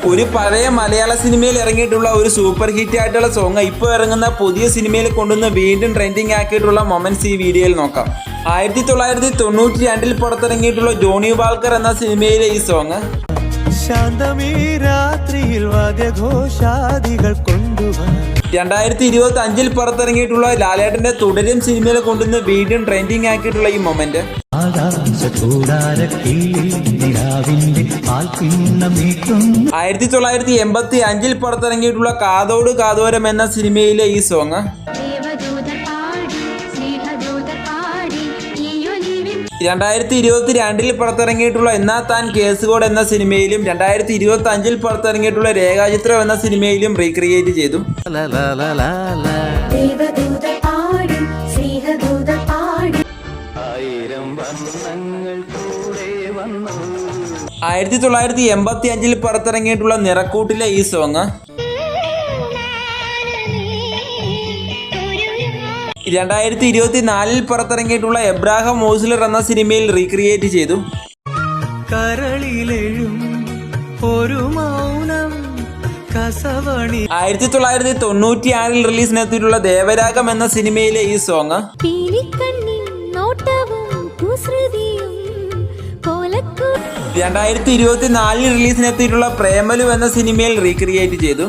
ഒരു പഴയ മലയാള സിനിമയിൽ ഇറങ്ങിയിട്ടുള്ള ഒരു സൂപ്പർ ഹിറ്റ് ആയിട്ടുള്ള സോങ് ഇപ്പോൾ ഇറങ്ങുന്ന പുതിയ സിനിമയിൽ കൊണ്ടുവന്ന് വീണ്ടും ട്രെൻഡിങ് ആക്കിയിട്ടുള്ള മൊമെന്റ്സ് ഈ വീഡിയോയിൽ നോക്കാം. 1992 പുറത്തിറങ്ങിയിട്ടുള്ള ജോണി വാൾക്കർ എന്ന സിനിമയിലെ ഈ സോങ് ശാന്തമീ രാത്രിയിൽ വാദ്യഘോഷാദികൾ കൊണ്ടുവാ. 2025 പുറത്തിറങ്ങിയിട്ടുള്ള ലാലേട്ടന്റെ തുടരും സിനിമയിൽ കൊണ്ടുവന്ന് വീണ്ടും ട്രെൻഡിങ് ആക്കിയിട്ടുള്ള ഈ മൊമെന്റ് 1985 പുറത്തിറങ്ങിയിട്ടുള്ള കാതോട് കാതോരം എന്ന സിനിമയിലെ ഈ സോങ് 2022 പുറത്തിറങ്ങിയിട്ടുള്ള എന്നാ താൻ കേസുകോട് എന്ന സിനിമയിലും 2025 പുറത്തിറങ്ങിയിട്ടുള്ള രേഖാചിത്രം എന്ന സിനിമയിലും റീക്രിയേറ്റ് ചെയ്തു. 1985 പുറത്തിറങ്ങിയിട്ടുള്ള നിറക്കൂട്ടിലെ ഈ സോങ് 2024 പുറത്തിറങ്ങിയിട്ടുള്ള എബ്രാഹാം ഓസ്ലർ എന്ന സിനിമയിൽ റീക്രിയേറ്റ് ചെയ്തു. കരളിലെഴും ഒരു മൗനം കസവണി 1996 റിലീസിനെത്തിയിട്ടുള്ള ദേവരാഗം എന്ന സിനിമയിലെ ഈ സോങ് 2024 റിലീസിനെത്തിയിട്ടുള്ള പ്രേമലു എന്ന സിനിമയിൽ റീക്രിയേറ്റ് ചെയ്തു.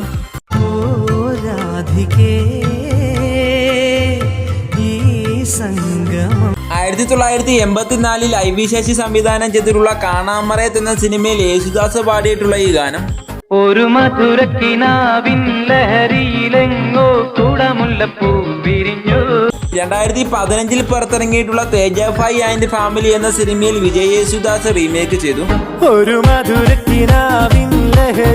1984 ഐ വി ശശി സംവിധാനം ചെയ്തിട്ടുള്ള കാണാമറയത്ത് എന്ന സിനിമയിൽ യേശുദാസ് പാടിയിട്ടുള്ള ഈ ഗാനം ഒരു മധുരക്കിനാവിൻ ലഹരിയിലെങ്ങോ കുടമുല്ലപ്പൂ വിരിഞ്ഞു. 2015 പുറത്തിറങ്ങിയിട്ടുള്ള തേജാഭായ് ആൻഡ് ഫാമിലി എന്ന സിനിമയിൽ വിജയ് യേശുദാസ് റീമേക്ക് ചെയ്തു. ഒരു മധുരക്കിനാവിൻ ലഹരി